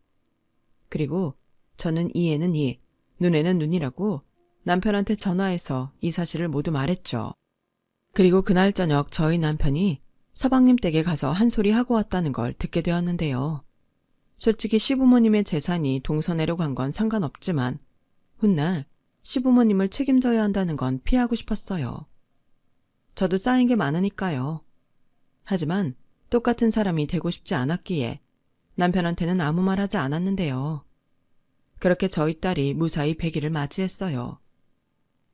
그리고 저는 이에는 이, 눈에는 눈이라고 남편한테 전화해서 이 사실을 모두 말했죠. 그리고 그날 저녁 저희 남편이 서방님 댁에 가서 한 소리 하고 왔다는 걸 듣게 되었는데요. 솔직히 시부모님의 재산이 동서내로 간 건 상관없지만 훗날 시부모님을 책임져야 한다는 건 피하고 싶었어요. 저도 쌓인 게 많으니까요. 하지만 똑같은 사람이 되고 싶지 않았기에 남편한테는 아무 말 하지 않았는데요. 그렇게 저희 딸이 무사히 100일을 맞이했어요.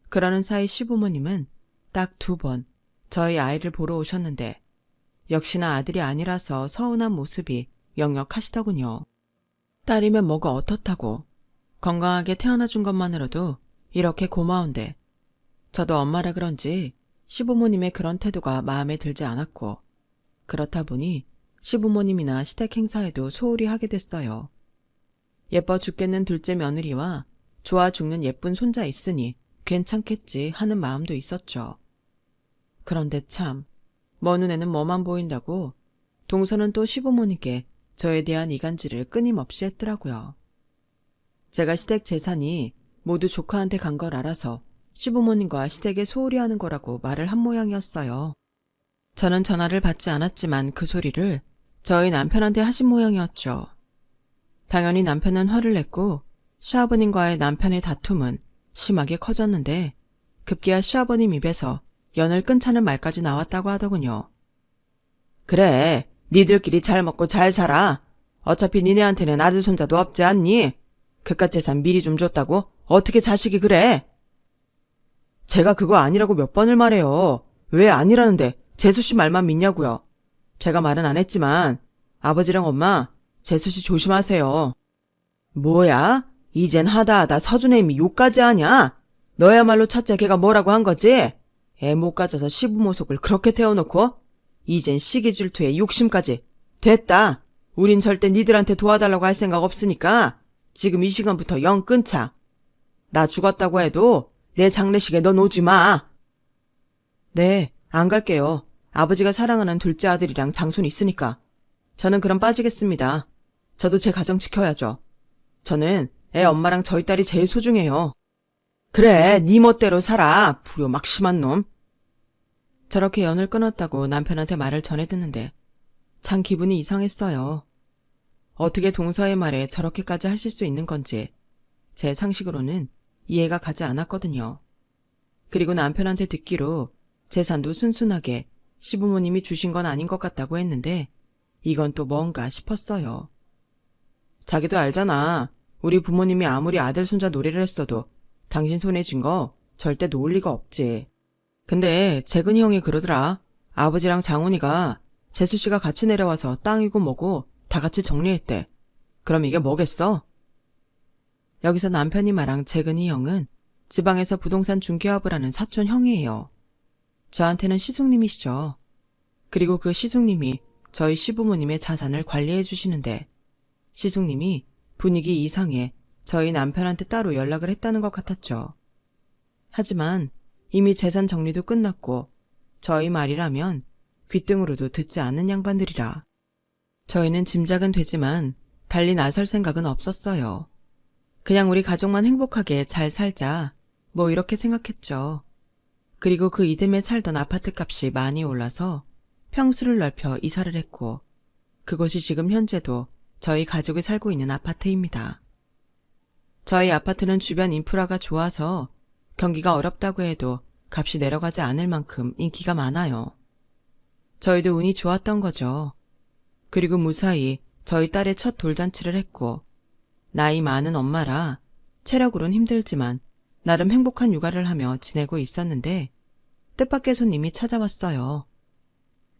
그러는 사이 시부모님은 딱 2번 저희 아이를 보러 오셨는데 역시나 아들이 아니라서 서운한 모습이 역력하시더군요. 딸이면 뭐가 어떻다고. 건강하게 태어나준 것만으로도 이렇게 고마운데 저도 엄마라 그런지 시부모님의 그런 태도가 마음에 들지 않았고 그렇다 보니 시부모님이나 시댁 행사에도 소홀히 하게 됐어요. 예뻐 죽겠는 둘째 며느리와 좋아 죽는 예쁜 손자 있으니 괜찮겠지 하는 마음도 있었죠. 그런데 참, 먼 눈에는 뭐만 보인다고 동서는 또 시부모님께 저에 대한 이간질을 끊임없이 했더라고요. 제가 시댁 재산이 모두 조카한테 간 걸 알아서 시부모님과 시댁에 소홀히 하는 거라고 말을 한 모양이었어요. 저는 전화를 받지 않았지만 그 소리를 저희 남편한테 하신 모양이었죠. 당연히 남편은 화를 냈고 시아버님과의 남편의 다툼은 심하게 커졌는데 급기야 시아버님 입에서 연을 끊자는 말까지 나왔다고 하더군요. 그래, 니들끼리 잘 먹고 잘 살아. 어차피 니네한테는 아들 손자도 없지 않니? 그깟 재산 미리 좀 줬다고? 어떻게 자식이 그래? 제가 그거 아니라고 몇 번을 말해요. 왜 아니라는데 재수씨 말만 믿냐고요. 제가 말은 안 했지만 아버지랑 엄마, 재수씨 조심하세요. 뭐야? 이젠 하다하다 서준의 이미 욕까지 하냐? 너야말로 첫째 걔가 뭐라고 한 거지? 애 못 가져서 시부모 속을 그렇게 태워놓고 이젠 시기 질투에 욕심까지. 됐다. 우린 절대 니들한테 도와달라고 할 생각 없으니까 지금 이 시간부터 영 끊자. 나 죽었다고 해도 내 장례식에 넌 오지 마. 네, 안 갈게요. 아버지가 사랑하는 둘째 아들이랑 장손 있으니까. 저는 그럼 빠지겠습니다. 저도 제 가정 지켜야죠. 저는 애 엄마랑 저희 딸이 제일 소중해요. 그래, 네 멋대로 살아. 불효 막 심한 놈. 저렇게 연을 끊었다고 남편한테 말을 전해 듣는데 참 기분이 이상했어요. 어떻게 동서의 말에 저렇게까지 하실 수 있는 건지 제 상식으로는 이해가 가지 않았거든요. 그리고 남편한테 듣기로 재산도 순순하게 시부모님이 주신 건 아닌 것 같다고 했는데 이건 또 뭔가 싶었어요. 자기도 알잖아. 우리 부모님이 아무리 아들 손자 노래를 했어도 당신 손에 쥔 거 절대 놓을 리가 없지. 근데 재근이 형이 그러더라. 아버지랑 장훈이가 재수씨가 같이 내려와서 땅이고 뭐고 다 같이 정리했대. 그럼 이게 뭐겠어? 여기서 남편이 말한 재근이 형은 지방에서 부동산 중개업을 하는 사촌 형이에요. 저한테는 시숙님이시죠. 그리고 그 시숙님이 저희 시부모님의 자산을 관리해 주시는데 시숙님이 분위기 이상해 저희 남편한테 따로 연락을 했다는 것 같았죠. 하지만 이미 재산 정리도 끝났고 저희 말이라면 귓등으로도 듣지 않는 양반들이라 저희는 짐작은 되지만 달리 나설 생각은 없었어요. 그냥 우리 가족만 행복하게 잘 살자 뭐 이렇게 생각했죠. 그리고 그 이듬해 살던 아파트 값이 많이 올라서 평수를 넓혀 이사를 했고 그곳이 지금 현재도 저희 가족이 살고 있는 아파트입니다. 저희 아파트는 주변 인프라가 좋아서 경기가 어렵다고 해도 값이 내려가지 않을 만큼 인기가 많아요. 저희도 운이 좋았던 거죠. 그리고 무사히 저희 딸의 첫 돌잔치를 했고 나이 많은 엄마라 체력으론 힘들지만 나름 행복한 육아를 하며 지내고 있었는데 뜻밖의 손님이 찾아왔어요.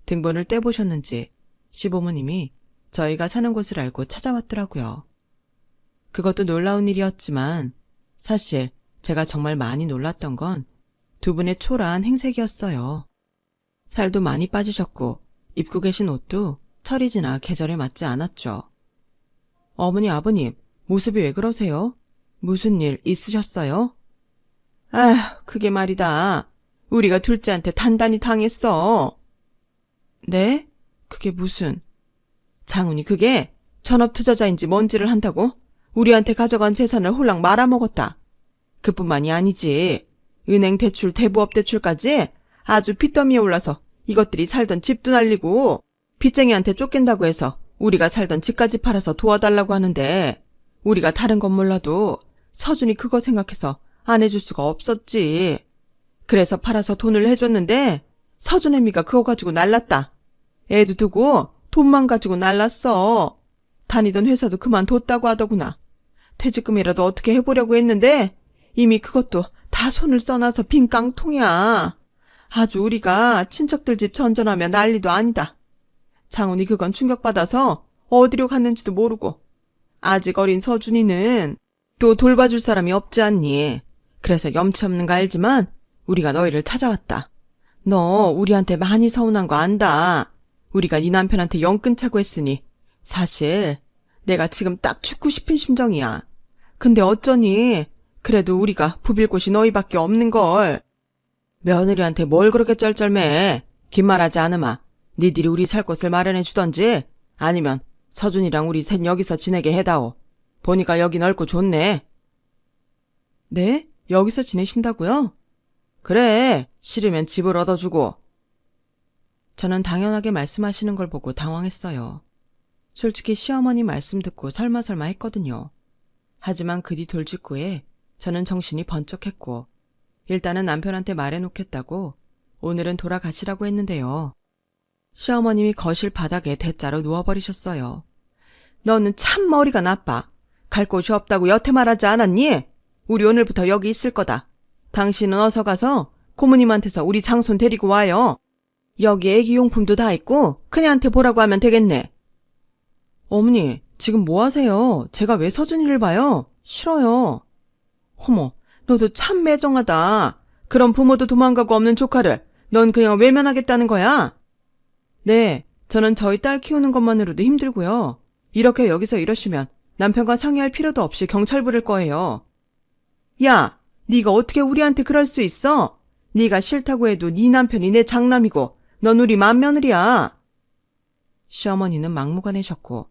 등본을 떼보셨는지 시부모님이 저희가 사는 곳을 알고 찾아왔더라고요. 그것도 놀라운 일이었지만 사실 제가 정말 많이 놀랐던 건 두 분의 초라한 행색이었어요. 살도 많이 빠지셨고 입고 계신 옷도 철이 지나 계절에 맞지 않았죠. 어머니 아버님 모습이 왜 그러세요? 무슨 일 있으셨어요? 아, 그게 말이다. 우리가 둘째한테 단단히 당했어. 네? 그게 무슨... 장훈이 그게 전업투자자인지 뭔지를 한다고 우리한테 가져간 재산을 홀랑 말아먹었다. 그뿐만이 아니지. 은행 대출, 대부업 대출까지 아주 빚더미에 올라서 이것들이 살던 집도 날리고 빚쟁이한테 쫓긴다고 해서 우리가 살던 집까지 팔아서 도와달라고 하는데 우리가 다른 건 몰라도 서준이 그거 생각해서 안 해줄 수가 없었지. 그래서 팔아서 돈을 해줬는데 서준 애미가 그거 가지고 날랐다. 애도 두고 돈만 가지고 날랐어. 다니던 회사도 그만뒀다고 하더구나. 퇴직금이라도 어떻게 해보려고 했는데 이미 그것도 다 손을 써놔서 빈 깡통이야. 아주 우리가 친척들 집 전전하며 난리도 아니다. 장훈이 그건 충격받아서 어디로 갔는지도 모르고 아직 어린 서준이는 또 돌봐줄 사람이 없지 않니. 그래서 염치 없는 거 알지만 우리가 너희를 찾아왔다. 너 우리한테 많이 서운한 거 안다. 우리가 네 남편한테 영 끊자고 했으니 사실 내가 지금 딱 죽고 싶은 심정이야. 근데 어쩌니 그래도 우리가 부빌 곳이 너희밖에 없는걸. 며느리한테 뭘 그렇게 쩔쩔매. 긴 말하지 않으마. 니들이 우리 살 곳을 마련해 주던지 아니면 서준이랑 우리 셋 여기서 지내게 해다오. 보니까 여기 넓고 좋네. 네? 여기서 지내신다고요? 그래. 싫으면 집을 얻어주고. 저는 당연하게 말씀하시는 걸 보고 당황했어요. 솔직히 시어머니 말씀 듣고 설마 했거든요. 하지만 그 뒤 돌직구에 저는 정신이 번쩍했고 일단은 남편한테 말해놓겠다고 오늘은 돌아가시라고 했는데요. 시어머님이 거실 바닥에 대자로 누워버리셨어요. 너는 참 머리가 나빠. 갈 곳이 없다고 여태 말하지 않았니? 우리 오늘부터 여기 있을 거다. 당신은 어서 가서 고모님한테서 우리 장손 데리고 와요. 여기 애기용품도 다 있고 그녀한테 보라고 하면 되겠네. 어머니, 지금 뭐 하세요? 제가 왜 서준이를 봐요? 싫어요. 어머, 너도 참 매정하다. 그럼 부모도 도망가고 없는 조카를 넌 그냥 외면하겠다는 거야? 네, 저는 저희 딸 키우는 것만으로도 힘들고요. 이렇게 여기서 이러시면 남편과 상의할 필요도 없이 경찰 부를 거예요. 야, 네가 어떻게 우리한테 그럴 수 있어? 네가 싫다고 해도 네 남편이 내 장남이고 넌 우리 맏며느리야. 시어머니는 막무가내셨고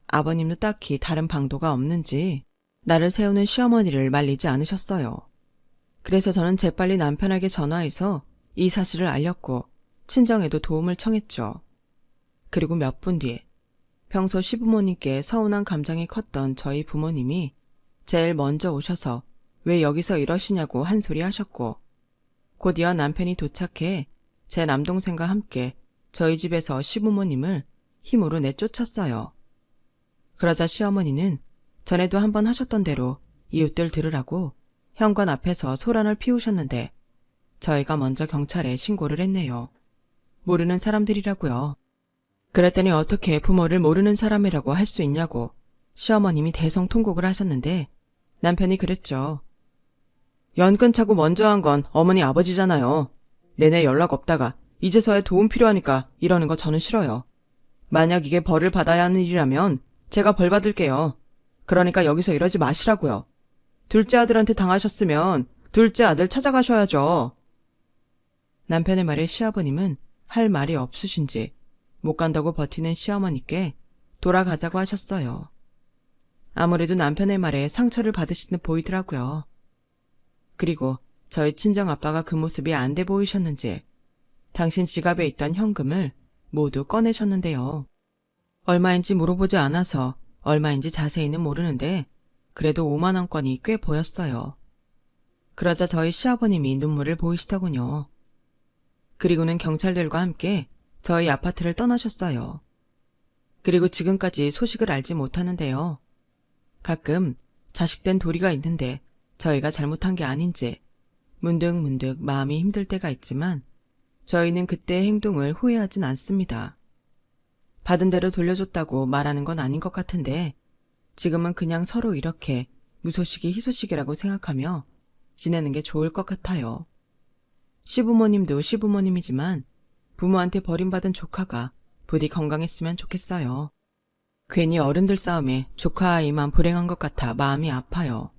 아버님도 딱히 다른 방도가 없는지 나를 세우는 시어머니를 말리지 않으셨어요. 그래서 저는 재빨리 남편에게 전화해서 이 사실을 알렸고 친정에도 도움을 청했죠. 그리고 몇 분 뒤에 평소 시부모님께 서운한 감정이 컸던 저희 부모님이 제일 먼저 오셔서 왜 여기서 이러시냐고 한 소리 하셨고 곧이어 남편이 도착해 제 남동생과 함께 저희 집에서 시부모님을 힘으로 내쫓았어요. 그러자 시어머니는 전에도 한번 하셨던 대로 이웃들 들으라고 현관 앞에서 소란을 피우셨는데 저희가 먼저 경찰에 신고를 했네요. 모르는 사람들이라고요. 그랬더니 어떻게 부모를 모르는 사람이라고 할 수 있냐고 시어머님이 대성통곡을 하셨는데 남편이 그랬죠. 연 끊자고 먼저 한 건 어머니 아버지잖아요. 내내 연락 없다가 이제서야 도움 필요하니까 이러는 거 저는 싫어요. 만약 이게 벌을 받아야 하는 일이라면 제가 벌 받을게요. 그러니까 여기서 이러지 마시라고요. 둘째 아들한테 당하셨으면 둘째 아들 찾아가셔야죠. 남편의 말에 시아버님은 할 말이 없으신지 못 간다고 버티는 시어머니께 돌아가자고 하셨어요. 아무래도 남편의 말에 상처를 받으신 듯 보이더라고요. 그리고 저희 친정아빠가 그 모습이 안 돼 보이셨는지 당신 지갑에 있던 현금을 모두 꺼내셨는데요. 얼마인지 물어보지 않아서 얼마인지 자세히는 모르는데 그래도 5만 원권이 꽤 보였어요. 그러자 저희 시아버님이 눈물을 보이시더군요. 그리고는 경찰들과 함께 저희 아파트를 떠나셨어요. 그리고 지금까지 소식을 알지 못하는데요. 가끔 자식된 도리가 있는데 저희가 잘못한 게 아닌지 문득문득 마음이 힘들 때가 있지만 저희는 그때의 행동을 후회하진 않습니다. 받은 대로 돌려줬다고 말하는 건 아닌 것 같은데 지금은 그냥 서로 이렇게 무소식이 희소식이라고 생각하며 지내는 게 좋을 것 같아요. 시부모님도 시부모님이지만 부모한테 버림받은 조카가 부디 건강했으면 좋겠어요. 괜히 어른들 싸움에 조카 아이만 불행한 것 같아 마음이 아파요.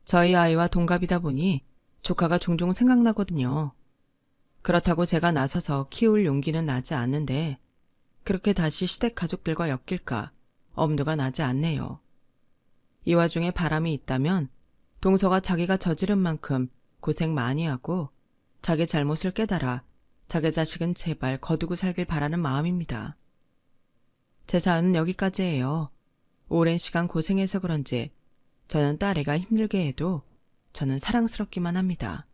저희 아이와 동갑이다 보니 조카가 종종 생각나거든요. 그렇다고 제가 나서서 키울 용기는 나지 않는데 그렇게 다시 시댁 가족들과 엮일까 엄두가 나지 않네요. 이 와중에 바람이 있다면 동서가 자기가 저지른 만큼 고생 많이 하고 자기 잘못을 깨달아 자기 자식은 제발 거두고 살길 바라는 마음입니다. 제 사연은 여기까지예요. 오랜 시간 고생해서 그런지 저는 딸애가 힘들게 해도 저는 사랑스럽기만 합니다.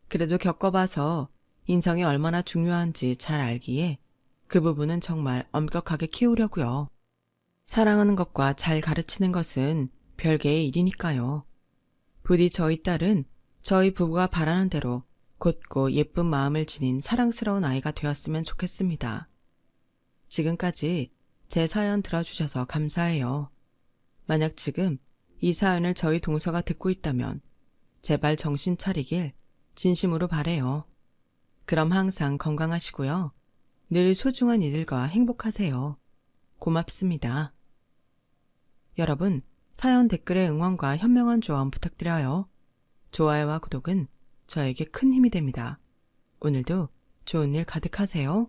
그래도 겪어봐서 인성이 얼마나 중요한지 잘 알기에 그 부분은 정말 엄격하게 키우려고요. 사랑하는 것과 잘 가르치는 것은 별개의 일이니까요. 부디 저희 딸은 저희 부부가 바라는 대로 곧고 예쁜 마음을 지닌 사랑스러운 아이가 되었으면 좋겠습니다. 지금까지 제 사연 들어주셔서 감사해요. 만약 지금 이 사연을 저희 동서가 듣고 있다면 제발 정신 차리길 진심으로 바래요. 그럼 항상 건강하시고요. 늘 소중한 이들과 행복하세요. 고맙습니다. 여러분, 사연 댓글에 응원과 현명한 조언 부탁드려요. 좋아요와 구독은 저에게 큰 힘이 됩니다. 오늘도 좋은 일 가득하세요.